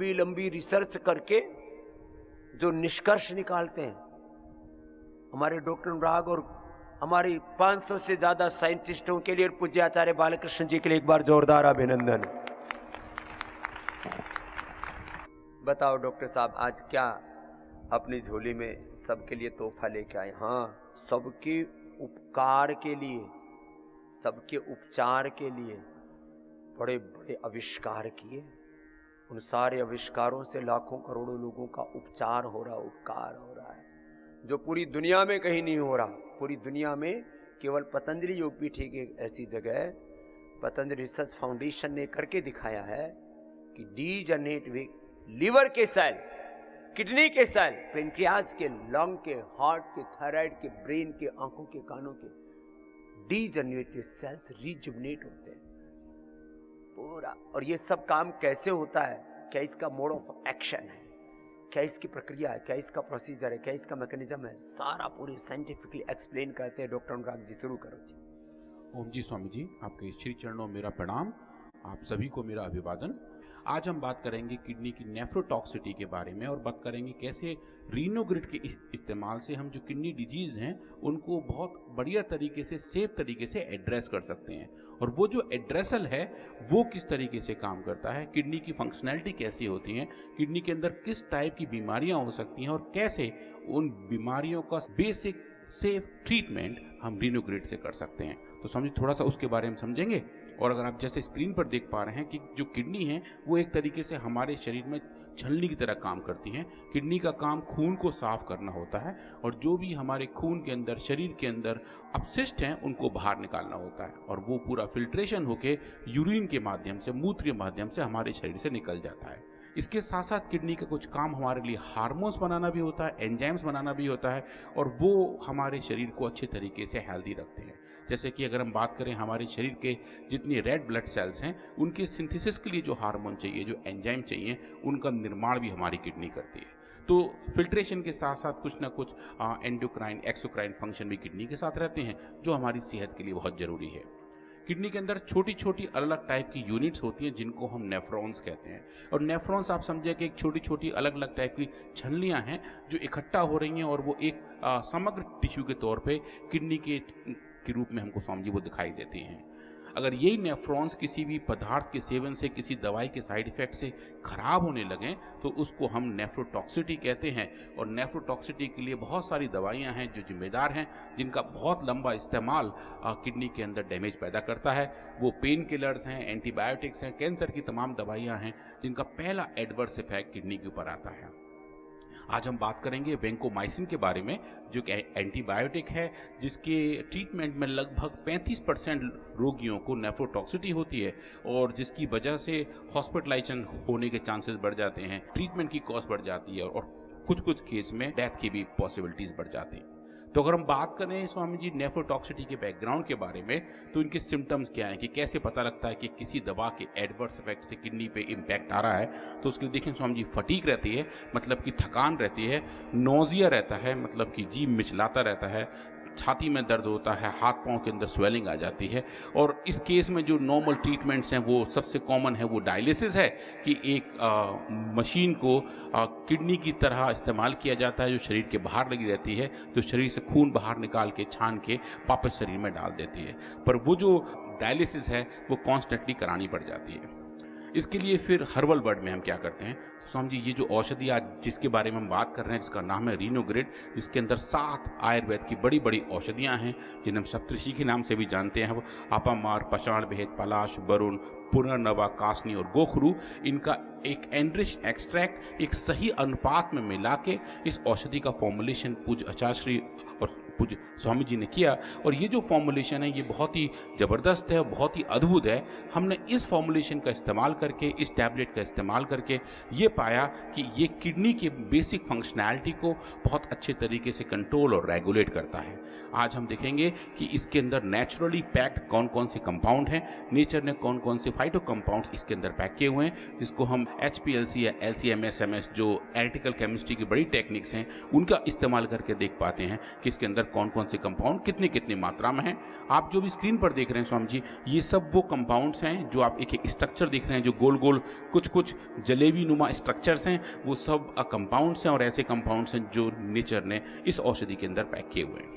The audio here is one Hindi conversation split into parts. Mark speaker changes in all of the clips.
Speaker 1: लंबी लंबी रिसर्च करके जो निष्कर्ष निकालते हैं, हमारे डॉक्टर अनुराग और हमारी 500 से ज्यादा साइंटिस्टों के लिए, पूज्य आचार्य बालकृष्ण जी के लिए एक बार जोरदार अभिनंदन। बताओ डॉक्टर साहब, आज क्या अपनी झोली में सबके लिए तोहफा लेके आए? हाँ, सबके उपकार के लिए, सबके उपचार के लिए बड़े बड़े आविष्कार किए। उन सारे आविष्कारों से लाखों करोड़ों लोगों का उपचार हो रहा, उपकार हो रहा है, जो पूरी दुनिया में कहीं नहीं हो रहा। पूरी दुनिया में केवल पतंजलि योगपीठ की एक ऐसी जगह है, पतंजलि रिसर्च फाउंडेशन ने करके दिखाया है कि डीजनरेट लीवर के सेल, किडनी के सेल, पेनक्रियाज के, लंग के, हार्ट के, थायराइड के, ब्रेन के, आंखों के, कानों के डीजनरेटेड सेल्स रिजुवनेट होते हैं पूरा। और ये सब काम कैसे होता है, क्या इसका मोड ऑफ एक्शन है, क्या इसकी प्रक्रिया है, क्या इसका प्रोसीजर है, क्या इसका मैकेनिज्म है, सारा पूरी साइंटिफिकली एक्सप्लेन करते हैं। डॉक्टर अनुराग जी, शुरू करो जी।
Speaker 2: ओम जी स्वामी जी, आपके श्री चरणों मेरा प्रणाम, आप सभी को मेरा अभिवादन। आज हम बात करेंगे किडनी की नेफ्रोटॉक्सिटी के बारे में और बात करेंगे कैसे रीनोग्रिड के इस्तेमाल से हम जो किडनी डिजीज़ हैं उनको बहुत बढ़िया तरीके से, सेफ तरीके से एड्रेस कर सकते हैं। और वो जो एड्रेसल है वो किस तरीके से काम करता है, किडनी की फंक्शनैलिटी कैसी होती है, किडनी के अंदर किस टाइप की बीमारियां हो सकती हैं और कैसे उन बीमारियों का बेसिक सेफ ट्रीटमेंट हम रीनोग्रिड से कर सकते हैं। तो समझिए थोड़ा सा उसके बारे में समझेंगे। और अगर आप जैसे स्क्रीन पर देख पा रहे हैं कि जो किडनी है वो एक तरीके से हमारे शरीर में छलनी की तरह काम करती हैं। किडनी का काम खून को साफ करना होता है और जो भी हमारे खून के अंदर, शरीर के अंदर अपशिष्ट हैं उनको बाहर निकालना होता है और वो पूरा फिल्ट्रेशन होके यूरिन के माध्यम से, मूत्र के माध्यम से हमारे शरीर से निकल जाता है। इसके साथ साथ किडनी का कुछ काम हमारे लिए हार्मोन्स बनाना भी होता है, एंजाइम्स बनाना भी होता है और वो हमारे शरीर को अच्छे तरीके से हेल्दी रखते हैं। जैसे कि अगर हम बात करें हमारे शरीर के जितने रेड ब्लड सेल्स हैं उनके सिंथेसिस के लिए जो हार्मोन चाहिए, जो एंजाइम चाहिए, उनका निर्माण भी हमारी किडनी करती है। तो फिल्ट्रेशन के साथ साथ कुछ ना कुछ एंडोक्राइन, एक्सोक्राइन फंक्शन भी किडनी के साथ रहते हैं जो हमारी सेहत के लिए बहुत ज़रूरी है। किडनी के अंदर छोटी छोटी अलग अलग टाइप की यूनिट्स होती हैं जिनको हम नेफ्रॉन्स कहते हैं। और नेफ्रॉन्स आप समझिए कि एक छोटी छोटी अलग अलग टाइप की छलनियाँ हैं जो इकट्ठा हो रही हैं और वो एक समग्र टिश्यू के तौर पे किडनी के रूप में हमको समझिए वो दिखाई देती हैं। अगर यही नेफ्रॉन्स किसी भी पदार्थ के सेवन से, किसी दवाई के साइड इफेक्ट से खराब होने लगें तो उसको हम नेफ्रोटॉक्सिटी कहते हैं। और नेफ्रोटॉक्सिटी के लिए बहुत सारी दवाइयां हैं जो जिम्मेदार हैं, जिनका बहुत लंबा इस्तेमाल किडनी के अंदर डैमेज पैदा करता है। वो पेन किलर्स हैं, एंटीबायोटिक्स हैं, कैंसर की तमाम दवाइयाँ हैं जिनका पहला एडवर्स इफेक्ट किडनी के ऊपर आता है। आज हम बात करेंगे वेंकोमाइसिन के बारे में, जो कि एंटीबायोटिक है जिसके ट्रीटमेंट में लगभग 35% रोगियों को नेफ्रोटॉक्सिटी होती है और जिसकी वजह से हॉस्पिटलाइजेशन होने के चांसेस बढ़ जाते हैं, ट्रीटमेंट की कॉस्ट बढ़ जाती है और कुछ केस में डेथ की भी पॉसिबिलिटीज बढ़ जाती हैं। तो अगर हम बात करें स्वामी जी नेफ्रोटॉक्सिटी के बैकग्राउंड के बारे में, तो इनके सिम्टम्स क्या हैं, कि कैसे पता लगता है कि किसी दवा के एडवर्स इफेक्ट से किडनी पे इम्पैक्ट आ रहा है। तो उसके लिए देखें स्वामी जी, फटीग रहती है, मतलब कि थकान रहती है, नोजिया रहता है, मतलब कि जी मिचलाता रहता है, छाती में दर्द होता है, हाथ पांव के अंदर स्वेलिंग आ जाती है। और इस केस में जो नॉर्मल ट्रीटमेंट्स हैं वो सबसे कॉमन है वो डायलिसिस है, कि एक मशीन को किडनी की तरह इस्तेमाल किया जाता है जो शरीर के बाहर लगी रहती है, तो शरीर से खून बाहर निकाल के, छान के वापस शरीर में डाल देती है। पर वो जो डायलिसिस है वो कॉन्स्टेंटली करानी पड़ जाती है। इसके लिए फिर हर्बल वर्ड में हम क्या करते हैं, स्वामी जी ये जो औषधि आज जिसके बारे में हम बात कर रहे हैं जिसका नाम है रीनोग्रिड, जिसके अंदर 7 आयुर्वेद की बड़ी बड़ी औषधियां हैं जिन्हें हम सप्तऋषि के नाम से भी जानते हैं। वो आपामार, पाषाण भेद, पलाश, वरुण, पुनर्नवा, कासनी और गोखरू, इनका एक एनरिच एक्सट्रैक्ट एक सही अनुपात में मिला के इस औषधि का फॉर्मुलेशन पूज्य आचार्य और पूज्य स्वामी जी ने किया। और ये जो फॉर्मुलेशन है ये बहुत ही ज़बरदस्त है और बहुत ही अद्भुत है। हमने इस फॉर्मुलेशन का इस्तेमाल करके, इस टैबलेट का इस्तेमाल करके ये पाया कि ये किडनी के बेसिक फंक्शनैलिटी को बहुत अच्छे तरीके से कंट्रोल और रेगुलेट करता है। आज हम देखेंगे कि इसके अंदर नेचुरली पैक्ड कौन कौन से कंपाउंड हैं, नेचर ने कौन कौन से फाइटो कंपाउंड्स इसके अंदर पैक किए हुए हैं, जिसको हम HPLC या LC-MS जो एनालिटिकल केमिस्ट्री की बड़ी टेक्निक्स हैं उनका इस्तेमाल करके देख पाते हैं कि इसके अंदर कौन कौन से कंपाउंड कितनी कितनी मात्रा में हैं। आप जो भी स्क्रीन पर देख रहे हैं स्वामी जी, ये सब वो कंपाउंड्स हैं जो आप एक एक स्ट्रक्चर देख रहे हैं, जो गोल गोल कुछ कुछ जलेबी नुमा स्ट्रक्चर्स हैं वो सब कंपाउंड्स हैं और ऐसे कंपाउंड्स हैं जो नेचर ने इस औषधि के अंदर पैक किए हुए हैं।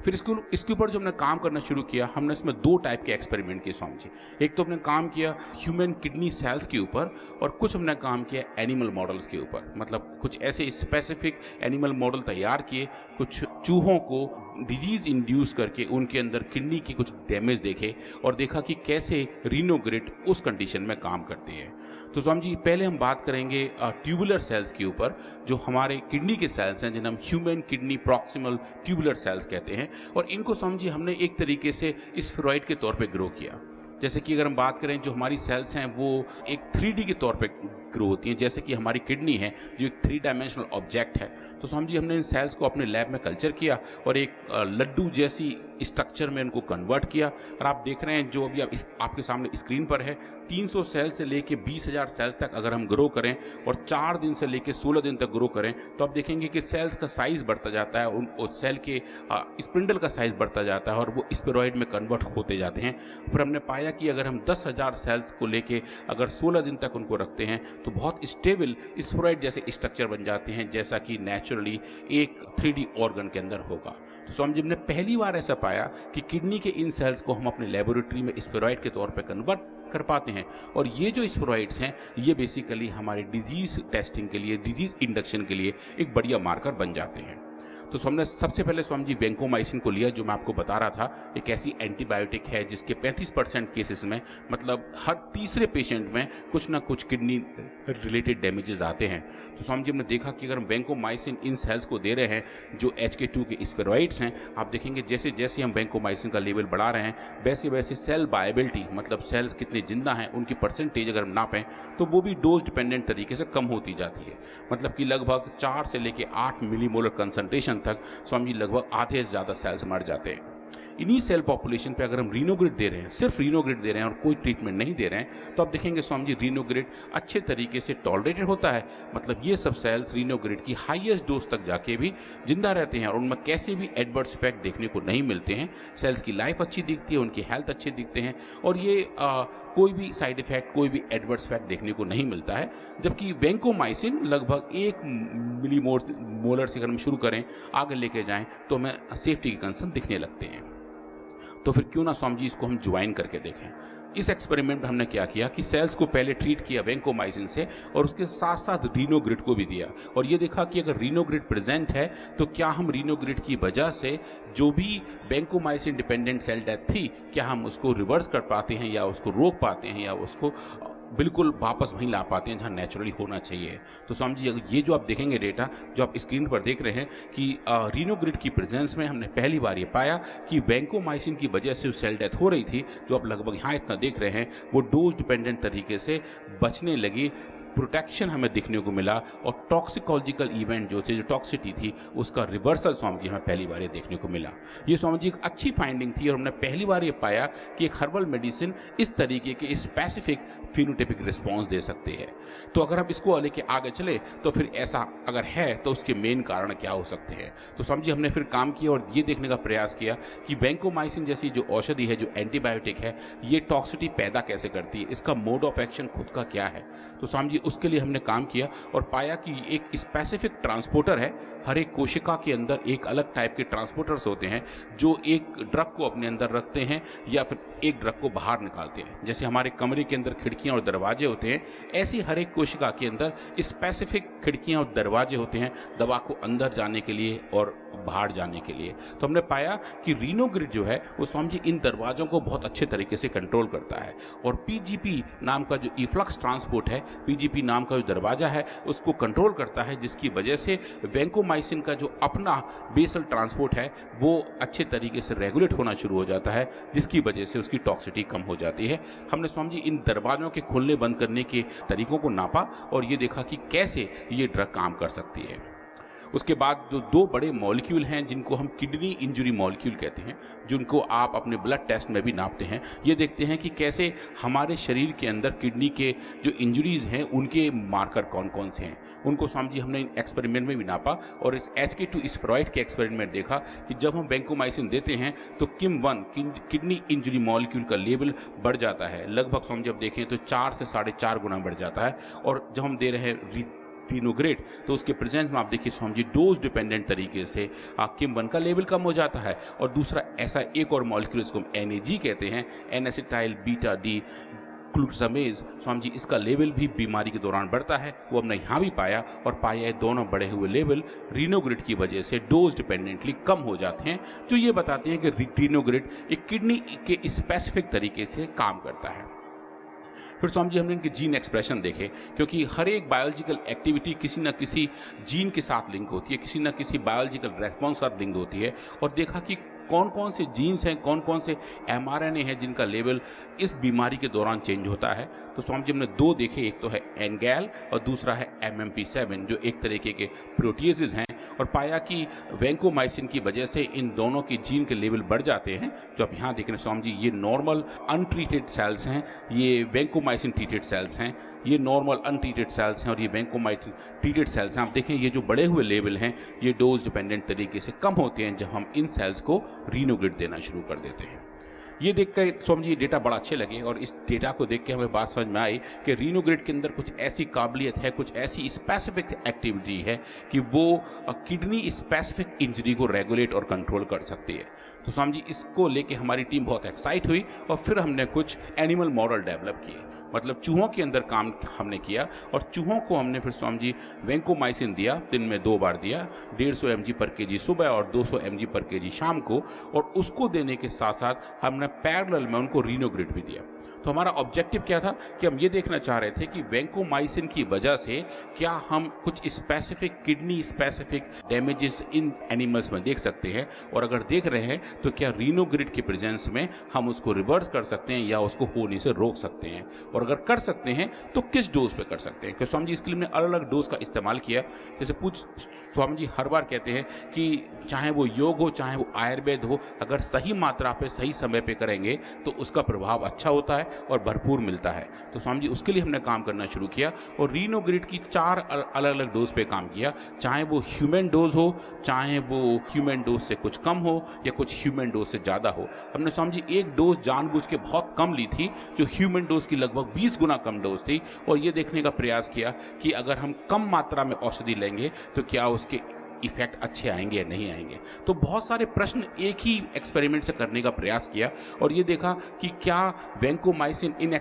Speaker 2: फिर इसके ऊपर जो हमने काम करना शुरू किया, हमने इसमें 2 टाइप के एक्सपेरिमेंट किए स्वामी जी। एक तो हमने काम किया ह्यूमन किडनी सेल्स के ऊपर और कुछ हमने काम किया एनिमल मॉडल्स के ऊपर। मतलब कुछ ऐसे स्पेसिफिक एनिमल मॉडल तैयार किए, कुछ चूहों को डिजीज़ इंड्यूस करके उनके अंदर किडनी की कुछ डैमेज देखे और देखा कि कैसे रीनोग्रिड उस कंडीशन में काम करती है। तो स्वामी जी पहले हम बात करेंगे ट्यूबुलर सेल्स के ऊपर, जो हमारे किडनी के सेल्स हैं जिन्हें हम human kidney proximal tubular cells कहते हैं। और इनको स्वामी जी हमने एक तरीके से स्फेरॉइड के तौर पे ग्रो किया। जैसे कि अगर हम बात करें जो हमारी सेल्स हैं वो एक 3D के तौर पे ग्रो होती हैं, जैसे कि हमारी किडनी है जो एक 3 डायमेंशनल ऑब्जेक्ट है। तो स्वामी जी हमने इन सेल्स को अपने लैब में कल्चर किया और एक लड्डू जैसी स्ट्रक्चर में इनको कन्वर्ट किया। और आप देख रहे हैं जो अभी आपके सामने स्क्रीन पर है, 300 सेल से लेके 20,000 सेल्स तक अगर हम ग्रो करें और 4 दिन से लेके 16 दिन तक ग्रो करें तो आप देखेंगे कि सेल्स का साइज़ बढ़ता जाता है, उन सेल के स्पिंडल का साइज़ बढ़ता जाता है और वो स्पेरॉइड में कन्वर्ट होते जाते हैं। फिर हमने पाया कि अगर हम 10,000 सेल्स को लेके अगर 16 दिन तक उनको रखते हैं तो बहुत स्टेबल स्पेरॉइड जैसे स्ट्रक्चर बन जाते हैं, जैसा कि नेचुरली एक 3D ऑर्गन के अंदर होगा। तो स्वामी जी ने पहली बार ऐसा पाया कि किडनी के इन सेल्स को हम अपने लेबोरेटरी में स्पेरॉइड के तौर पर कन्वर्ट कर पाते हैं और ये जो स्पेरॉइड्स हैं ये बेसिकली हमारे डिजीज़ टेस्टिंग के लिए, डिजीज़ इंडक्शन के लिए एक बढ़िया मार्कर बन जाते हैं। तो हमने सबसे पहले स्वामी जी वेंकोमाइसिन को लिया, जो मैं आपको बता रहा था एक ऐसी एंटीबायोटिक है जिसके 35% केसेस में, मतलब हर तीसरे पेशेंट में कुछ ना कुछ किडनी रिलेटेड डैमेजेस आते हैं। तो स्वामी जी हमने देखा कि अगर हम वेंकोमाइसिन इन सेल्स को दे रहे हैं जो HK2 के स्टेरॉइड्स हैं, आप देखेंगे जैसे जैसे हम वेंकोमाइसिन का लेवल बढ़ा रहे हैं वैसे वैसे सेल वायबिलिटी, मतलब सेल्स कितने जिंदा हैं उनकी परसेंटेज अगर हम नापें तो वो भी डोज डिपेंडेंट तरीके से कम होती जाती है। मतलब कि लगभग 4 से लेके 8 मिलीमोलर कंसंट्रेशन तक स्वामी जी लगभग आधे से ज़्यादा सेल्स मर जाते हैं। इन्हीं सेल पॉपुलेशन पे अगर हम रीनोग्रिड दे रहे हैं, सिर्फ रीनोग्रिड दे रहे हैं और कोई ट्रीटमेंट नहीं दे रहे हैं, तो आप देखेंगे स्वामी जी रीनोग्रिड अच्छे तरीके से टॉलरेटेड होता है। मतलब ये सब सेल्स रीनोग्रिड की हाईएस्ट डोज तक जाके भी जिंदा रहते हैं और उनमें कैसे भी एडवर्स इफेक्ट देखने को नहीं मिलते हैं। सेल्स की लाइफ अच्छी दिखती है, उनकी हेल्थ अच्छे दिखते हैं और ये कोई भी साइड इफेक्ट, कोई भी एडवर्स इफेक्ट देखने को नहीं मिलता है। जबकि वेंकोमाइसिन लगभग 1 मिलीमोलर से अगर हम शुरू करें आगे लेके जाएं तो हमें सेफ्टी के कंसर्न दिखने लगते हैं। तो फिर क्यों ना स्वामी जी इसको हम ज्वाइन करके देखें। इस एक्सपेरिमेंट में हमने क्या किया कि सेल्स को पहले ट्रीट किया वेंकोमाइसिन से और उसके साथ साथ रीनोग्रिड को भी दिया और ये देखा कि अगर रीनोग्रिड प्रेजेंट है तो क्या हम रीनोग्रिड की वजह से जो भी वेंकोमाइसिन डिपेंडेंट सेल डेथ थी क्या हम उसको रिवर्स कर पाते हैं या उसको रोक पाते हैं या उसको बिल्कुल वापस वहीं ला पाते हैं जहाँ नेचुरली होना चाहिए। तो स्वामी जी ये जो आप देखेंगे डेटा जो आप स्क्रीन पर देख रहे हैं कि रीनोग्रिड की प्रेजेंस में हमने पहली बार ये पाया कि वेंकोमाइसिन की वजह से जो सेल डेथ हो रही थी, जो आप लगभग यहाँ इतना देख रहे हैं, वो डोज डिपेंडेंट तरीके से बचने लगी। प्रोटेक्शन हमें दिखने को मिला और टॉक्सिकोलॉजिकल इवेंट जो थे, जो टॉक्सिटी थी, उसका रिवर्सल स्वामी जी हमें पहली बार ये देखने को मिला। ये स्वामी जी एक अच्छी फाइंडिंग थी और हमने पहली बार ये पाया कि एक हर्बल मेडिसिन इस तरीके के स्पेसिफिक फिनोटाइपिक रिस्पॉन्स दे सकते हैं। तो अगर हम इसको लेके आगे चले तो फिर ऐसा अगर है तो उसके मेन कारण क्या हो सकते हैं। तो स्वामी जी हमने फिर काम किया और ये देखने का प्रयास किया कि वेंकोमाइसिन जैसी जो औषधि है, जो एंटीबायोटिक है, ये टॉक्सिटी पैदा कैसे करती है, इसका मोड ऑफ एक्शन खुद का क्या है। तो स्वामी जी उसके लिए हमने काम किया और पाया कि एक स्पेसिफिक ट्रांसपोर्टर है। हर एक कोशिका के अंदर एक अलग टाइप के ट्रांसपोर्टर्स होते हैं जो एक ड्रग को अपने अंदर रखते हैं या फिर एक ड्रग को बाहर निकालते हैं। जैसे हमारे कमरे के अंदर खिड़कियां और दरवाजे होते हैं, ऐसी हर एक कोशिका के अंदर स्पेसिफिक खिड़कियां और दरवाजे होते हैं दवा को अंदर जाने के लिए और बाहर जाने के लिए। तो हमने पाया कि रीनोग्रिड जो है वो स्वामी जी इन दरवाजों को बहुत अच्छे तरीके से कंट्रोल करता है और पीजीपी नाम का जो इफ्लक्स ट्रांसपोर्ट है, पीजीपी नाम का जो दरवाजा है, उसको कंट्रोल करता है, जिसकी वजह से वेंकोमाइसिन का जो अपना बेसल ट्रांसपोर्ट है वो अच्छे तरीके से रेगुलेट होना शुरू हो जाता है, जिसकी वजह से उसकी टॉक्सिटी कम हो जाती है। हमने स्वामी जी इन दरवाजों के खोलने बंद करने के तरीकों को नापा और ये देखा कि कैसे ये ड्रग काम कर सकती है। उसके बाद जो दो बड़े मॉलिक्यूल हैं जिनको हम किडनी इंजरी मॉलिक्यूल कहते हैं, जिनको आप अपने ब्लड टेस्ट में भी नापते हैं, ये देखते हैं कि कैसे हमारे शरीर के अंदर किडनी के जो इंजरीज हैं उनके मार्कर कौन कौन से हैं। उनको समझिए हमने एक्सपेरिमेंट में भी नापा और इस HK2 स्फेरॉइड के एक्सपेरिमेंट देखा कि जब हम वैंकोमाइसिन देते हैं तो KIM-1 किडनी इंजरी मॉलिक्यूल का लेवल बढ़ जाता है, लगभग हम जब देखें तो 4 से 4.5 गुना बढ़ जाता है। और जब हम दे रहे हैं रीनोग्रेट तो उसके प्रेजेंस में आप देखिए समझिए डोज डिपेंडेंट तरीके से KIM-1 का लेवल कम हो जाता है। और दूसरा ऐसा एक और मॉलिक्यूल इसको हम NAG कहते हैं, N-acetyl beta D ग्लूटामेज, Swami ji इसका लेवल भी बीमारी के दौरान बढ़ता है। वो हमने यहाँ भी पाया और पाया है दोनों बढ़े हुए लेवल रीनोग्रिड की वजह से डोज डिपेंडेंटली कम हो जाते हैं, जो ये बताते हैं कि रीनोग्रिड एक किडनी के स्पेसिफिक तरीके से काम करता है। फिर स्वामी जी हमने इनके जीन एक्सप्रेशन देखे, क्योंकि हर एक बायोलॉजिकल एक्टिविटी किसी न किसी जीन के साथ लिंक होती है, किसी न किसी बायोलॉजिकल रेस्पॉन्स के साथ लिंक होती है। और देखा कि कौन कौन से जीन्स हैं, कौन कौन से mRNA हैं जिनका लेवल इस बीमारी के दौरान चेंज होता है। तो स्वामी जी हमने दो देखे, एक तो है NGAL और दूसरा है MMP7, जो एक तरीके के प्रोटीएसेस हैं। और पाया कि वैंकोमाइसिन की वजह से इन दोनों की जीन के लेवल बढ़ जाते हैं। जो आप यहाँ देख रहे हैं स्वामी जी, ये नॉर्मल अनट्रीटेड सेल्स हैं, ये वैंकोमाइसिन ट्रीटेड सेल्स हैं, ये नॉर्मल अनट्रीटेड सेल्स हैं और ये वैंकोमाइसिन ट्रीटेड सेल्स हैं। आप देखें ये जो बढ़े हुए लेवल हैं ये डोज डिपेंडेंट तरीके से कम होते हैं जब हम इन सेल्स को रीनोग्रिड देना शुरू कर देते हैं। ये देख कर स्वामी जी डेटा बड़ा अच्छे लगे और इस डेटा को देख के हमें बात समझ में आई कि रीनोग्रिड के अंदर कुछ ऐसी काबिलियत है, कुछ ऐसी स्पेसिफिक एक्टिविटी है कि वो किडनी स्पेसिफिक इंजरी को रेगुलेट और कंट्रोल कर सकती है। तो स्वामी जी इसको लेके हमारी टीम बहुत एक्साइट हुई और फिर हमने कुछ एनिमल मॉडल डेवलप किए, मतलब चूहों के अंदर काम हमने किया। और चूहों को हमने फिर स्वामी जी वैंकोमाइसिन दिया, दिन में 2 बार दिया, 150 mg/kg सुबह और 200 mg/kg शाम को। और उसको देने के साथ साथ हमने पैरेलल में उनको रीनोग्रिड भी दिया। तो हमारा ऑब्जेक्टिव क्या था कि हम ये देखना चाह रहे थे कि वैंकोमाइसिन की वजह से क्या हम कुछ स्पेसिफिक किडनी स्पेसिफिक डैमेजेस इन एनिमल्स में देख सकते हैं, और अगर देख रहे हैं तो क्या रीनोग्रिड के प्रेजेंस में हम उसको रिवर्स कर सकते हैं या उसको होने से रोक सकते हैं, और अगर कर सकते हैं तो किस डोज पे कर सकते हैं। क्योंकि स्वामी जी इसके लिए हमने अलग अलग डोज का इस्तेमाल किया। जैसे स्वामी जी हर बार कहते हैं कि चाहे वो योग हो चाहे वो आयुर्वेद हो, अगर सही मात्रा पे सही समय पे करेंगे तो उसका प्रभाव अच्छा होता है और भरपूर मिलता है। तो स्वामी जी उसके लिए हमने काम करना शुरू किया और रीनोग्रिड की 4 अलग अलग डोज पे काम किया, चाहे वो ह्यूमन डोज हो, चाहे वो ह्यूमन डोज से कुछ कम हो या कुछ ह्यूमन डोज से ज़्यादा हो। हमने स्वामी जी एक डोज जानबूझ के बहुत कम ली थी, जो ह्यूमन डोज की लगभग 20 गुना कम डोज थी, और ये देखने का प्रयास किया कि अगर हम कम मात्रा में औषधि लेंगे तो क्या उसके इफेक्ट अच्छे आएंगे या नहीं आएंगे। तो बहुत सारे प्रश्न एक ही एक्सपेरिमेंट से करने का प्रयास किया और ये देखा कि क्या वैंकोमाइसिन इन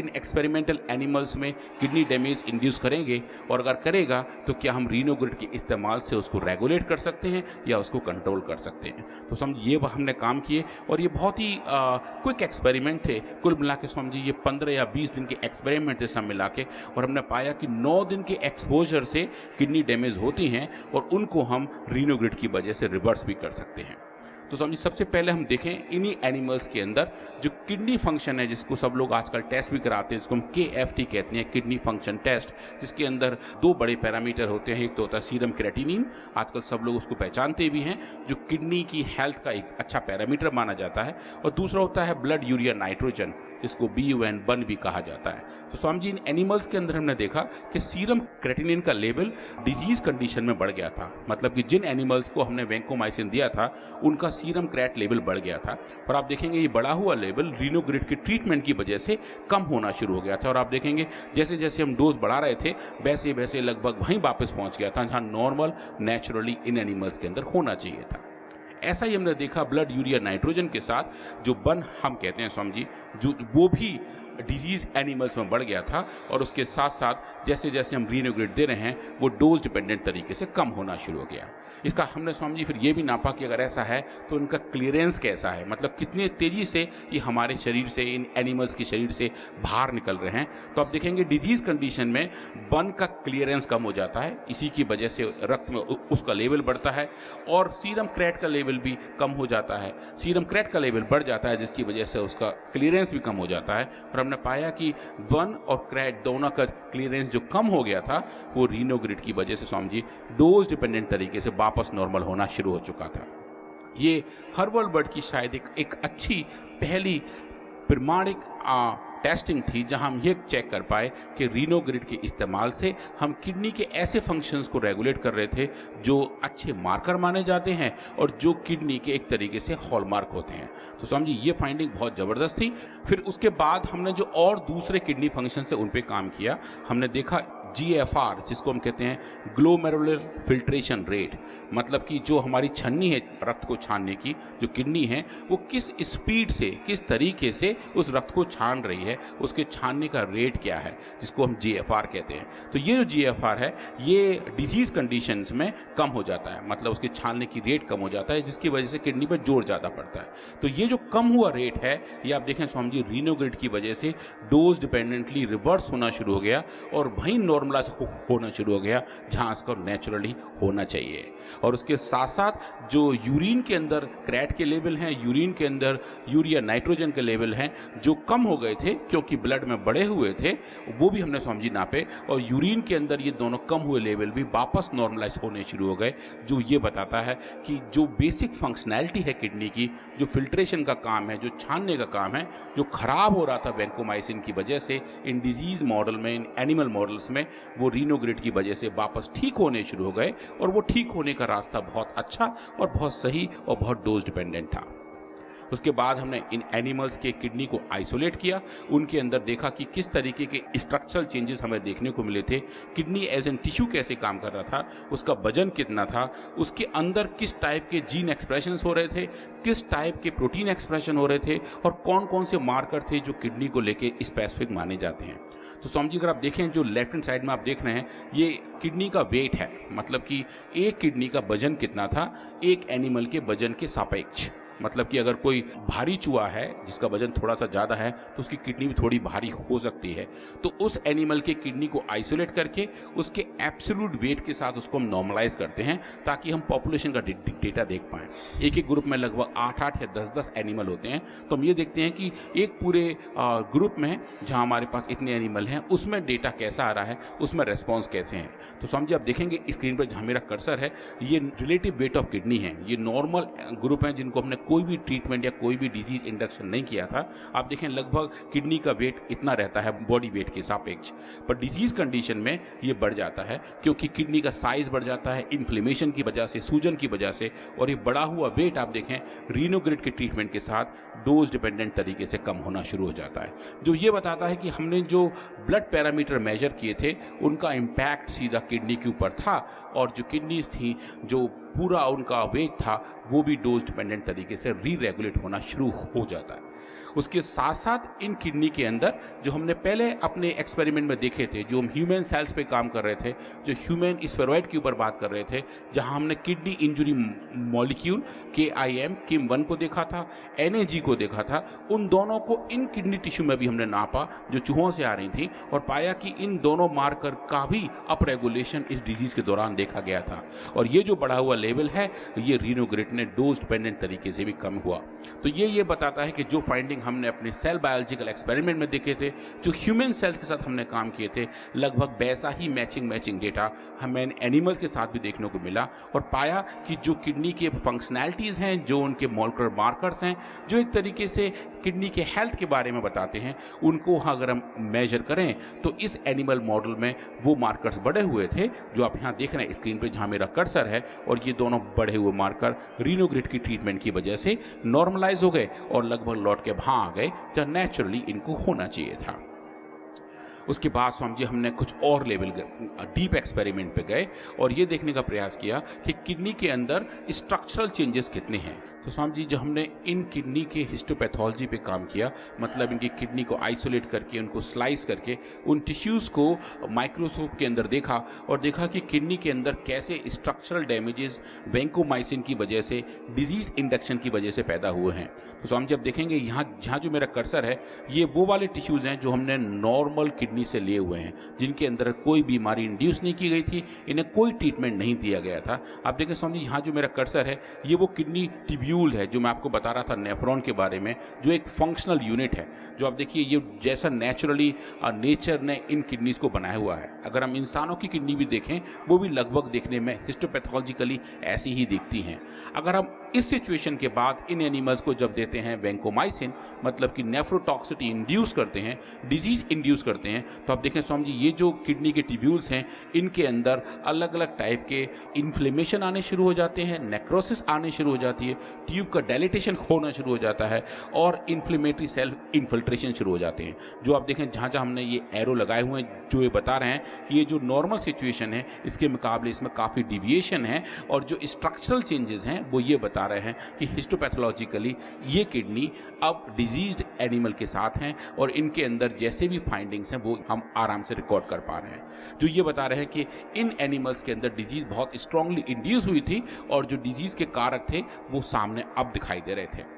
Speaker 2: एक्सपेरिमेंटल एनिमल्स में किडनी डैमेज इंड्यूस करेंगे, और अगर करेगा तो क्या हम रीनोग्रिड के इस्तेमाल से उसको रेगुलेट कर सकते हैं या उसको कंट्रोल कर सकते हैं। तो समझ ये हमने काम किए और ये बहुत ही क्विक एक्सपेरिमेंट थे। कुल मिला के समझिए ये 15 या 20 दिन के एक्सपेरिमेंट थे सब मिला के, और हमने पाया कि 9 दिन के एक्सपोजर से किडनी डैमेज होती हैं और उनको हम रीनोग्रिड की वजह से रिवर्स भी कर सकते हैं। तो समझिए सबसे पहले हम देखें इन्हीं एनिमल्स के अंदर जो किडनी फंक्शन है, जिसको सब लोग आजकल टेस्ट भी कराते हैं, जिसको हम KFT कहते हैं, किडनी फंक्शन टेस्ट, जिसके अंदर 2 बड़े पैरामीटर होते हैं। एक तो होता है सीरम क्रेटिनिन, आजकल सब लोग उसको पहचानते भी हैं, जो किडनी की हेल्थ का एक अच्छा पैरामीटर माना जाता है, और दूसरा होता है ब्लड यूरिया नाइट्रोजन, जिसको BUN भी कहा जाता है। तो स्वामी जी इन एनिमल्स के अंदर हमने देखा कि सीरम क्रेटिनिन का लेवल डिजीज कंडीशन में बढ़ गया था, मतलब कि जिन एनिमल्स को हमने वैंकोमाइसिन दिया था उनका सीरम क्रेट लेवल बढ़ गया था, और आप देखेंगे ये बढ़ा हुआ लेवल रीनोग्रिड के ट्रीटमेंट की वजह से कम होना शुरू हो गया था। और आप देखेंगे जैसे जैसे हम डोज बढ़ा रहे थे वैसे वैसे लगभग वहीं वापस पहुंच गया था जहाँ नॉर्मल नेचुरली इन एनिमल्स के अंदर होना चाहिए था। ऐसा ही हमने देखा ब्लड यूरिया नाइट्रोजन के साथ, जो बन हम कहते हैं स्वामी जी, जो वो भी डिजीज एनिमल्स में बढ़ गया था, और उसके साथ साथ जैसे जैसे हम रीनोग्रिड दे रहे हैं वो डोज डिपेंडेंट तरीके से कम होना शुरू हो गया। इसका हमने स्वामी जी फिर ये भी नापा कि अगर ऐसा है तो इनका क्लियरेंस कैसा है, मतलब कितने तेज़ी से ये हमारे शरीर से, इन एनिमल्स के शरीर से बाहर निकल रहे हैं। तो आप देखेंगे डिजीज़ कंडीशन में बर्न का क्लियरेंस कम हो जाता है, इसी की वजह से रक्त में उसका लेवल बढ़ता है और सीरम क्रेट का लेवल भी कम हो जाता है, सीरम क्रेट का लेवल बढ़ जाता है, जिसकी वजह से उसका क्लियरेंस भी कम हो जाता है। और हमने पाया कि बर्न और क्रेट दोनों का क्लियरेंस जो कम हो गया था वो रीनोग्रिड की वजह से स्वामी जी डोज डिपेंडेंट तरीके से वापस नॉर्मल होना शुरू हो चुका था। ये हर्बल बर्ड की शायद एक अच्छी पहली प्रमाणिक टेस्टिंग थी जहां हम ये चेक कर पाए कि रीनोग्रिड के इस्तेमाल से हम किडनी के ऐसे फंक्शंस को रेगुलेट कर रहे थे जो अच्छे मार्कर माने जाते हैं और जो किडनी के एक तरीके से हॉलमार्क होते हैं। तो समझिए ये फाइंडिंग बहुत ज़बरदस्त थी। फिर उसके बाद हमने जो और दूसरे किडनी फंक्शन से उन पर काम किया, हमने देखा GFR, जिसको हम कहते हैं ग्लोमेरुलर फिल्ट्रेशन रेट, मतलब कि जो हमारी छन्नी है रक्त को छानने की, जो किडनी है वो किस स्पीड से, किस तरीके से उस रक्त को छान रही है, उसके छानने का रेट क्या है, जिसको हम GFR कहते हैं। तो ये जो GFR है ये डिजीज़ कंडीशंस में कम हो जाता है, मतलब उसके छानने की रेट कम हो जाता है, जिसकी वजह से किडनी पर जोर ज़्यादा पड़ता है। तो ये जो कम हुआ रेट है ये आप देखें स्वामी जी रीनोग्रिड की वजह से डोज डिपेंडेंटली रिवर्स होना शुरू हो गया और वहीं नॉर्मलाइज होना शुरू हो गया जहां इसको नेचुरली होना चाहिए। और उसके साथ साथ जो यूरिन के अंदर क्रेट के लेवल हैं, यूरिन के अंदर यूरिया नाइट्रोजन के लेवल हैं जो कम हो गए थे क्योंकि ब्लड में बढ़े हुए थे, वो भी हमने स्वामी जी नापे और यूरिन के अंदर ये दोनों कम हुए लेवल भी वापस नॉर्मलाइज होने शुरू हो गए, जो ये बताता है कि जो बेसिक फंक्शनैलिटी है किडनी की, जो फिल्ट्रेशन का काम है, जो छानने का काम है, जो खराब हो रहा था वैंकोमाइसिन की वजह से इन डिजीज मॉडल में, इन एनिमल मॉडल्स में, वो रीनोग्रिड की वजह से वापस ठीक होने शुरू हो गए। और वो ठीक होने का रास्ता बहुत अच्छा और बहुत सही और बहुत डोज डिपेंडेंट था। उसके बाद हमने इन एनिमल्स के किडनी को आइसोलेट किया, उनके अंदर देखा कि किस तरीके के स्ट्रक्चरल चेंजेस हमें देखने को मिले थे, किडनी एज एन टिश्यू कैसे काम कर रहा था, उसका वजन कितना था, उसके अंदर किस टाइप के जीन एक्सप्रेशंस हो रहे थे, किस टाइप के प्रोटीन एक्सप्रेशन हो रहे थे और कौन कौन से मार्कर थे जो किडनी को लेके स्पेसिफिक माने जाते हैं। तो स्वामी जी अगर आप देखें जो लेफ्ट हैंड साइड में आप देख रहे हैं ये किडनी का वेट है, मतलब कि एक किडनी का वजन कितना था एक एनिमल के वजन के सापेक्ष, मतलब कि अगर कोई भारी चूहा है जिसका वजन थोड़ा सा ज़्यादा है तो उसकी किडनी भी थोड़ी भारी हो सकती है। तो उस एनिमल के किडनी को आइसोलेट करके उसके एब्सोल्यूट वेट के साथ उसको हम नॉर्मलाइज करते हैं ताकि हम पॉपुलेशन का डेटा देख पाएँ। एक एक ग्रुप में लगभग 8-8 या 10-10 एनिमल होते हैं, तो हम ये देखते हैं कि एक पूरे ग्रुप में जहाँ हमारे पास इतने एनिमल हैं उसमें डेटा कैसा आ रहा है, उसमें रेस्पॉन्स कैसे हैं। तो समझिए आप देखेंगे स्क्रीन पर जहाँ मेरा कर्सर है ये रिलेटिव वेट ऑफ किडनी है, ये नॉर्मल ग्रुप हैं जिनको हमने कोई भी ट्रीटमेंट या कोई भी डिजीज इंडक्शन नहीं किया था। आप देखें लगभग किडनी का वेट इतना रहता है बॉडी वेट के सापेक्ष, पर डिजीज कंडीशन में ये बढ़ जाता है क्योंकि किडनी का साइज बढ़ जाता है इन्फ्लेमेशन की वजह से, सूजन की वजह से, और ये बढ़ा हुआ वेट आप देखें रीनोग्रिड के ट्रीटमेंट के साथ डोज डिपेंडेंट तरीके से कम होना शुरू हो जाता है, जो ये बताता है कि हमने जो ब्लड पैरामीटर मेजर किए थे उनका इम्पैक्ट सीधा किडनी के ऊपर था और जो किडनीज थी जो पूरा उनका वेट था वो भी डोज डिपेंडेंट तरीके से री रेगुलेट होना शुरू हो जाता है। उसके साथ साथ इन किडनी के अंदर जो हमने पहले अपने एक्सपेरिमेंट में देखे थे, जो हम ह्यूमन सेल्स पे काम कर रहे थे, जो ह्यूमन स्पेरॉइड के ऊपर बात कर रहे थे, जहां हमने kidney injury molecule KIM KIM-1 को देखा था, NAG को देखा था, उन दोनों को इन किडनी टिश्यू में भी हमने नापा जो चूहों से आ रही थी और पाया कि इन दोनों मार्कर का भी अप रेगुलेशन इस डिजीज के दौरान देखा गया था। और ये जो बढ़ा हुआ लेवल है ये रीनोग्रिड ने डोज डिपेंडेंट तरीके से भी कम हुआ। तो ये बताता है कि जो फाइंडिंग हमने अपने सेल बायोलॉजिकल एक्सपेरिमेंट में देखे थे, जो ह्यूमन सेल्स के साथ हमने काम किए थे, लगभग वैसा ही मैचिंग डेटा हमें एनिमल्स के साथ भी देखने को मिला और पाया कि जो किडनी के फंक्शनैलिटीज़ हैं, जो उनके मॉलिक्यूलर मार्कर्स हैं, जो एक तरीके से किडनी के हेल्थ के बारे में बताते हैं, उनको अगर हम मेजर करें तो इस एनिमल मॉडल में वो मार्कर्स बढ़े हुए थे जो आप यहाँ देख रहे हैं स्क्रीन पे जहाँ मेरा कर्सर है, और ये दोनों बढ़े हुए मार्कर रीनोग्रिड की ट्रीटमेंट की वजह से नॉर्मलाइज हो गए और लगभग लौट के वहाँ आ गए जहाँ नेचुरली इनको होना चाहिए था। उसके बाद समझिए हमने कुछ और लेवल डीप एक्सपेरिमेंट पे गए और ये देखने का प्रयास किया कि किडनी के अंदर स्ट्रक्चरल चेंजेस कितने हैं। तो स्वामी जी, जो हमने इन किडनी के हिस्टोपैथोलॉजी पे काम किया, मतलब इनकी किडनी को आइसोलेट करके, उनको स्लाइस करके, उन टिश्यूज़ को माइक्रोस्कोप के अंदर देखा और देखा कि किडनी के अंदर कैसे स्ट्रक्चरल डैमेजेस वैंकोमाइसिन की वजह से, डिजीज़ इंडक्शन की वजह से पैदा हुए हैं। तो स्वामी जी, आप देखेंगे यहाँ जहाँ जो मेरा कर्सर है, ये वो वाले टिश्यूज़ हैं जो हमने नॉर्मल किडनी से लिए हुए हैं, जिनके अंदर कोई बीमारी इंड्यूस नहीं की गई थी, इन्हें कोई ट्रीटमेंट नहीं दिया गया था। आप देखें स्वामी जी, यहाँ जो मेरा कर्सर है, ये वो किडनी ट्यूब्यूल है जो मैं आपको बता रहा था नेफ्रॉन के बारे में, जो एक फंक्शनल यूनिट है, जो आप देखिए ये जैसा नेचुरली नेचर ने इन किडनीज़ को बनाया हुआ है। अगर हम इंसानों की किडनी भी देखें, वो भी लगभग देखने में हिस्टोपैथोलॉजिकली ऐसी ही दिखती हैं। अगर हम इस सिचुएशन के बाद इन एनिमल्स को जब देते हैं वैंकोमाइसिन, मतलब कि नेफ्रोटॉक्सिटी इंड्यूस करते हैं, डिजीज इंड्यूस करते हैं, तो आप देखें स्वामी जी, ये जो किडनी के ट्यूब्यूल्स हैं, इनके अंदर अलग अलग टाइप के इन्फ्लेमेशन आने शुरू हो जाते हैं, नेक्रोसिस आने शुरू हो जाती है, ट्यूब का डायलिटेशन होना शुरू हो जाता है और इन्फ्लेमेटरी सेल इन्फिल्ट्रेशन शुरू हो जाते हैं। जो आप देखें जहाँ जहाँ हमने ये एरो लगाए हुए हैं, जो ये बता रहे हैं कि ये जो नॉर्मल सिचुएशन है, इसके मुकाबले इसमें काफ़ी डिविएशन है, और जो स्ट्रक्चरल चेंजेस हैं वो ये बता रहे हैं कि हिस्टोपैथोलॉजिकली ये किडनी अब डिजीज्ड एनिमल के साथ हैं और इनके अंदर जैसे भी फाइंडिंग्स हैं वो हम आराम से रिकॉर्ड कर पा रहे हैं। जो ये बता रहे हैं कि इन एनिमल्स के अंदर डिजीज़ बहुत स्ट्रांगली इंड्यूस हुई थी और जो डिजीज़ के कारक थे वो सामने अब दिखाई दे रहे थे।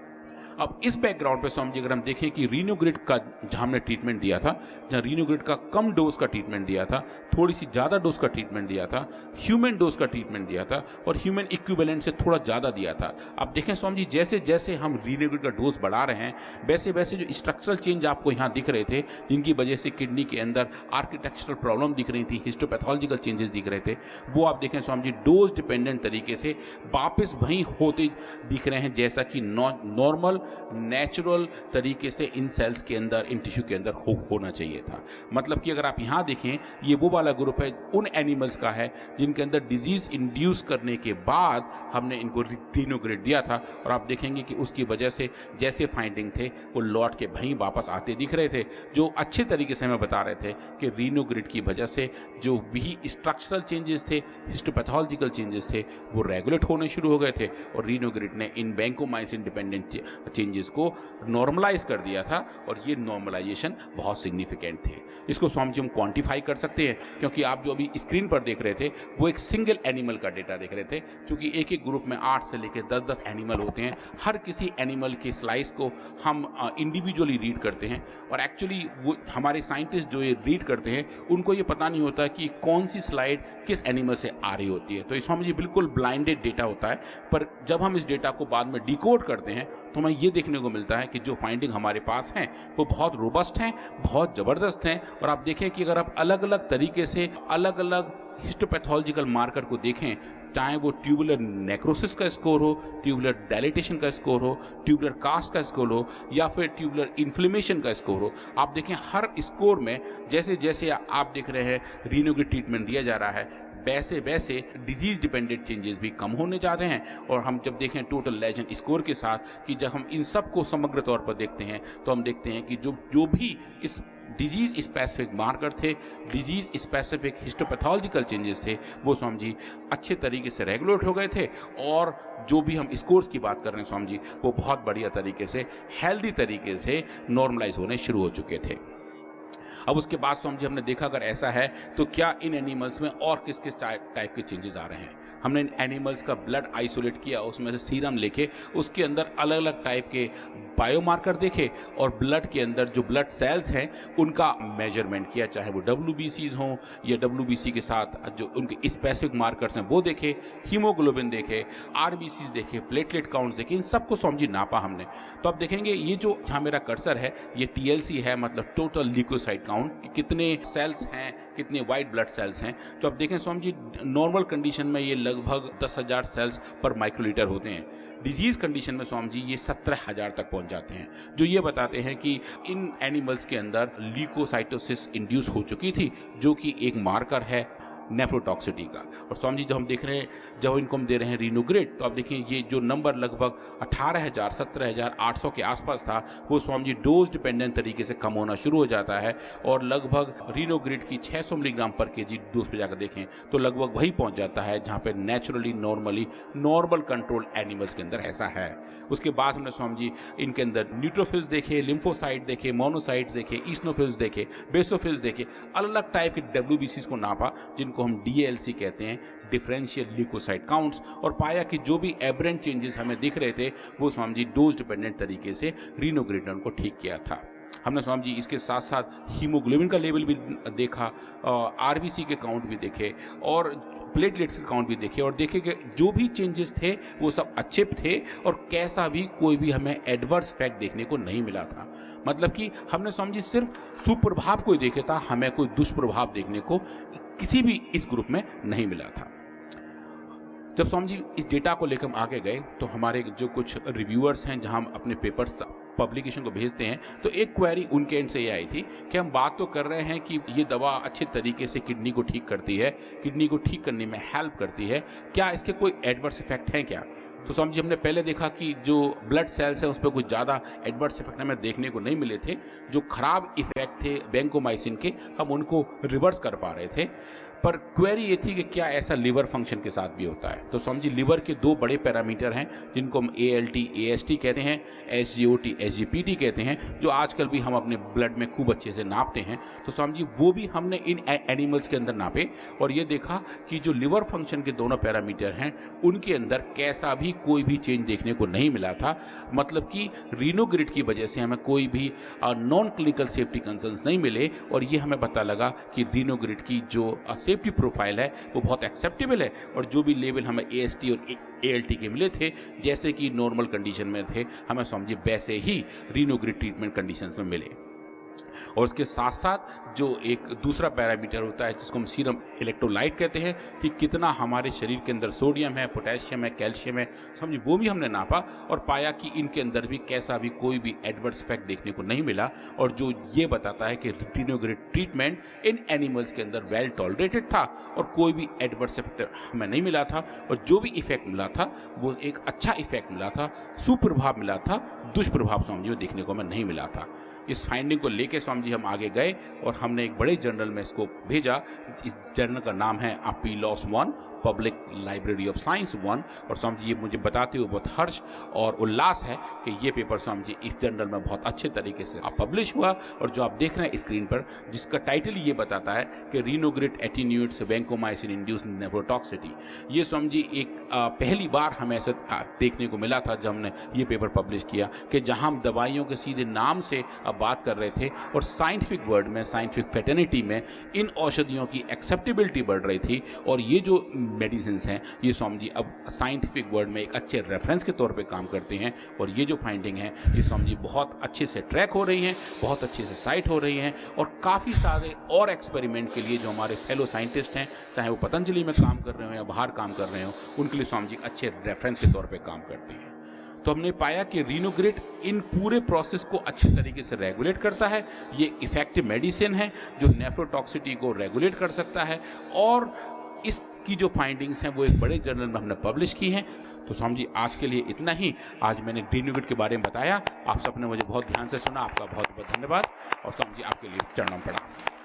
Speaker 2: अब इस बैकग्राउंड पे स्वामी जी, अगर हम देखें कि रीनोग्रिड का जहाँ हमने ट्रीटमेंट दिया था, जहाँ रीनोग्रिड का कम डोज का ट्रीटमेंट दिया था, थोड़ी सी ज़्यादा डोज का ट्रीटमेंट दिया था, ह्यूमन डोज का ट्रीटमेंट दिया था और ह्यूमन इक्विवेलेंट से थोड़ा ज़्यादा दिया था। अब देखें स्वामी जी, जैसे जैसे हम रीनोग्रिड का डोज बढ़ा रहे हैं, वैसे वैसे जो स्ट्रक्चरल चेंज आपको यहाँ दिख रहे थे, जिनकी वजह से किडनी के अंदर आर्किटेक्चरल प्रॉब्लम दिख रही थी, हिस्टोपैथोलॉजिकल चेंजेस दिख रहे थे, वो आप देखें स्वामी जी डोज डिपेंडेंट तरीके से वापस वहीं होते दिख रहे हैं, जैसा कि नॉर्मल नेचुरल तरीके से इन सेल्स के अंदर, इन टिश्यू के अंदर होना चाहिए था। मतलब कि अगर आप यहाँ देखें, ये वो वाला ग्रुप है उन एनिमल्स का है जिनके अंदर डिजीज इंड्यूस करने के बाद हमने इनको रीनोग्रिड दिया था, और आप देखेंगे कि उसकी वजह से जैसे फाइंडिंग थे वो लौट के वहीं वापस आते दिख रहे थे, जो अच्छे तरीके से हमें बता रहे थे कि रीनोग्रिड की वजह से जो भी स्ट्रक्चरल चेंजेस थे, हिस्टोपैथोलॉजिकल चेंजेस थे, वो रेगुलेट होने शुरू हो गए थे और रीनोग्रिड ने इन वैंकोमाइसिन डिपेंडेंट चेंजेस को नॉर्मलाइज कर दिया था और ये नॉर्मलाइजेशन बहुत सिग्निफिकेंट थे। इसको स्वामी जी हम क्वांटिफाई कर सकते हैं, क्योंकि आप जो अभी स्क्रीन पर देख रहे थे वो एक सिंगल एनिमल का डेटा देख रहे थे, क्योंकि एक एक ग्रुप में 8 से लेकर 10-10 एनिमल होते हैं। हर किसी एनिमल के स्लाइस को हम इंडिविजुअली रीड करते हैं और एक्चुअली वो हमारे साइंटिस्ट जो ये रीड करते हैं उनको ये पता नहीं होता कि कौन सी स्लाइड किस एनिमल से आ रही होती है। तो इस स्वामी जी बिल्कुल ब्लाइंडेड डेटा होता है, पर जब हम इस डेटा को बाद में डिकोड करते हैं तो हमें ये देखने को मिलता है कि जो फाइंडिंग हमारे पास हैं वो बहुत रोबस्ट हैं, बहुत ज़बरदस्त हैं। और आप देखें कि अगर आप अलग अलग तरीके से अलग अलग हिस्टोपैथोलॉजिकल मार्कर को देखें, चाहे वो ट्यूबुलर नेक्रोसिस का स्कोर हो, ट्यूबुलर डायलिटेशन का स्कोर हो, ट्यूबुलर कास्ट का स्कोर हो या फिर ट्यूबुलर इन्फ्लेमेशन का स्कोर हो, आप देखें हर स्कोर में जैसे जैसे आप देख रहे हैं रीनोग्रिड ट्रीटमेंट दिया जा रहा है, वैसे वैसे डिजीज डिपेंडेंट चेंजेस भी कम होने जा रहे हैं। और हम जब देखें टोटल लेजेंड स्कोर के साथ कि जब हम इन सब को समग्र तौर पर देखते हैं तो हम देखते हैं कि जो भी इस डिजीज स्पेसिफिक मार्कर थे, डिजीज स्पेसिफिक हिस्टोपैथोलॉजिकल चेंजेस थे, वो स्वामी जी अच्छे तरीके से रेगुलेट हो गए थे। और जो भी हम स्कोर्स की बात कर रहे हैं स्वामी जी, वो बहुत बढ़िया तरीके से हेल्दी तरीके से नॉर्मलाइज होने शुरू हो चुके थे। अब उसके बाद स्वामी जी हमने देखा अगर ऐसा है तो क्या इन एनिमल्स में और किस किस टाइप के चेंजेस आ रहे हैं। हमने इन एनिमल्स का ब्लड आइसोलेट किया, उसमें से सीरम लेके उसके अंदर अलग अलग टाइप के बायोमार्कर देखे और ब्लड के अंदर जो ब्लड सेल्स हैं उनका मेजरमेंट किया, चाहे वो WBCs हों या WBC के साथ जो उनके स्पेसिफिक मार्कर्स हैं वो देखे, हीमोग्लोबिन देखे, RBCs देखे, प्लेटलेट काउंट्स देखे, इन सबको स्वामी जी नापा हमने। तो आप देखेंगे ये जो जहाँ मेरा कर्सर है ये TLC है, मतलब टोटल ल्यूकोसाइट काउंट, कितने सेल्स हैं, कितने वाइट ब्लड सेल्स हैं। तो आप देखें स्वामी जी नॉर्मल कंडीशन में ये लगभग 10,000 सेल्स पर माइक्रोलीटर होते हैं, डिजीज कंडीशन में स्वामी जी ये 17,000 तक पहुंच जाते हैं, जो ये बताते हैं कि इन एनिमल्स के अंदर ल्यूकोसाइटोसिस इंड्यूस हो चुकी थी, जो कि एक मार्कर है नेफ्रोटॉक्सिटी का। और स्वामी जी जब हम देख रहे हैं, जब इनको हम दे रहे हैं रीनोग्रिड, तो आप देखिए ये जो नंबर लगभग 18,000 17,800 के आसपास था, वो स्वामी जी डोज डिपेंडेंट तरीके से कम होना शुरू हो जाता है और लगभग रीनोग्रिड की 600 मिलीग्राम पर केजी डोज पे जाकर देखें तो लगभग वही पहुंच जाता है जहां पे नेचुरली नॉर्मल कंट्रोल एनिमल्स के अंदर ऐसा है। उसके बाद हमने स्वामी जी इनके अंदर न्यूट्रोफिल्स देखे, लिम्फोसाइट देखे, मोनोसाइट्स देखे, ईस्नोफिल्स देखे, बेसोफिल्स देखे, अलग अलग टाइप के WBCs को नापा जिनको हम DLC कहते हैं, डिफरेंशियल ल्यूकोसाइट काउंट्स, और पाया कि जो भी एबरेंट चेंजेस हमें दिख रहे थे वो स्वामी जी डोज डिपेंडेंट तरीके से रीनोग्रिड को ठीक किया था। हमने स्वामी जी इसके साथ साथ हीमोग्लोबिन का लेवल भी देखा, RBC के काउंट भी देखे और प्लेटलेट्स के काउंट भी देखे और देखे कि जो भी चेंजेस थे वो सब अच्छे थे और कैसा भी कोई भी हमें एडवर्स इफेक्ट देखने को नहीं मिला था। मतलब कि हमने स्वामी जी सिर्फ सुप्रभाव को ही देखे था, हमें कोई दुष्प्रभाव देखने को किसी भी इस ग्रुप में नहीं मिला था। जब स्वामी जी इस डेटा को लेकर हम आगे गए तो हमारे जो कुछ रिव्यूअर्स हैं, जहां हम अपने पेपर्स पब्लिकेशन को भेजते हैं, तो एक क्वेरी उनके एंड से ये आई थी कि हम बात तो कर रहे हैं कि ये दवा अच्छे तरीके से किडनी को ठीक करती है, किडनी को ठीक करने में हेल्प करती है, क्या इसके कोई एडवर्स इफेक्ट हैं क्या? तो स्वामी जी हमने पहले देखा कि जो ब्लड सेल्स हैं उस पर कुछ ज़्यादा एडवर्स इफेक्ट हमें देखने को नहीं मिले थे। जो खराब इफेक्ट थे वैंकोमाइसिन के, हम उनको रिवर्स कर पा रहे थे। पर क्वेरी ये थी कि क्या ऐसा लिवर फंक्शन के साथ भी होता है? तो स्वामी जी लिवर के दो बड़े पैरामीटर हैं जिनको हम ALT AST कहते हैं, SGOT SGPT कहते हैं, जो आजकल भी हम अपने ब्लड में खूब अच्छे से नापते हैं। तो स्वामी जी वो भी हमने इन एनिमल्स के अंदर नापे और ये देखा कि जो लिवर फंक्शन के दोनों पैरामीटर हैं उनके अंदर कैसा भी कोई भी चेंज देखने को नहीं मिला था। मतलब कि रीनोग्रिड की वजह से हमें कोई भी नॉन क्लिनिकल सेफ्टी कंसर्न्स नहीं मिले और ये हमें पता लगा कि रीनोग्रिड की जो सेफ्टी प्रोफाइल है वो बहुत एक्सेप्टेबल है और जो भी लेवल हमें AST और ALT के मिले थे जैसे कि नॉर्मल कंडीशन में थे, हमें समझिए वैसे ही रीनोग्रिड ट्रीटमेंट कंडीशंस में मिले। और उसके साथ साथ जो एक दूसरा पैरामीटर होता है जिसको हम सीरम इलेक्ट्रोलाइट कहते हैं कि कितना हमारे शरीर के अंदर सोडियम है, पोटेशियम है, कैल्शियम है, समझिए वो भी हमने नापा और पाया कि इनके अंदर भी कैसा भी कोई भी एडवर्स इफेक्ट देखने को नहीं मिला। और जो ये बताता है कि रीनोग्रिड ट्रीटमेंट इन एनिमल्स के अंदर वेल टॉलरेटेड था और कोई भी एडवर्स इफेक्ट हमें नहीं मिला था और जो भी इफेक्ट मिला था वो एक अच्छा इफेक्ट मिला था, सुप्रभाव मिला था, दुष्प्रभाव स्वामी जी देखने को हमें नहीं मिला था। इस फाइंडिंग को लेके स्वामी जी हम आगे गए और हमने एक बड़े जर्नल में इसको भेजा। इस जर्नल का नाम है अपीलॉस 1 पब्लिक लाइब्रेरी ऑफ साइंस 1। और स्वामी जी ये मुझे बताते हुए बहुत हर्ष और उल्लास है कि ये पेपर स्वामी जी इस जर्नल में बहुत अच्छे तरीके से पब्लिश हुआ। और जो आप देख रहे हैं स्क्रीन पर जिसका टाइटल ये बताता है कि रीनोग्रिड एटीन्यूएट्स वैंकोमाइसिन इंड्यूस्ड नेफ्रोटॉक्सिटी, ये स्वामी जी एक पहली बार हमें ऐसा देखने को मिला था जब हमने ये पेपर पब्लिश किया कि जहां हम दवाइयों के सीधे नाम से अब बात कर रहे थे और साइंटिफिक वर्ड में, साइंटिफिक फेटर्निटी में इन औषधियों की एक्सेप्टेबिलिटी बढ़ रही थी। और ये जो मेडिसिन हैं ये स्वामी जी अब साइंटिफिक वर्ड में एक अच्छे रेफरेंस के तौर पे काम करते हैं। और ये जो फाइंडिंग है ये स्वामी जी बहुत अच्छे से ट्रैक हो रही हैं, बहुत अच्छे से साइट हो रही हैं और काफ़ी सारे और एक्सपेरिमेंट के लिए जो हमारे फेलो साइंटिस्ट हैं, चाहे वो पतंजलि में काम कर रहे हो या बाहर काम कर रहे हो, उनके लिए स्वामी जी अच्छे रेफरेंस के तौर पर काम करते हैं। तो हमने पाया कि रीनोग्रिड इन पूरे प्रोसेस को अच्छे तरीके से रेगुलेट करता है। ये इफेक्टिव मेडिसिन है जो नेफ्रोटॉक्सिटी को रेगुलेट कर सकता है और इसकी जो फाइंडिंग्स हैं वो एक बड़े जर्नल में हमने पब्लिश की हैं। तो स्वामी जी आज के लिए इतना ही। आज मैंने रीनोग्रिड के बारे में बताया, आप सबने मुझे बहुत ध्यान से सुना, आपका बहुत बहुत धन्यवाद। और स्वामी जी आपके लिए चरणों में प्रणाम।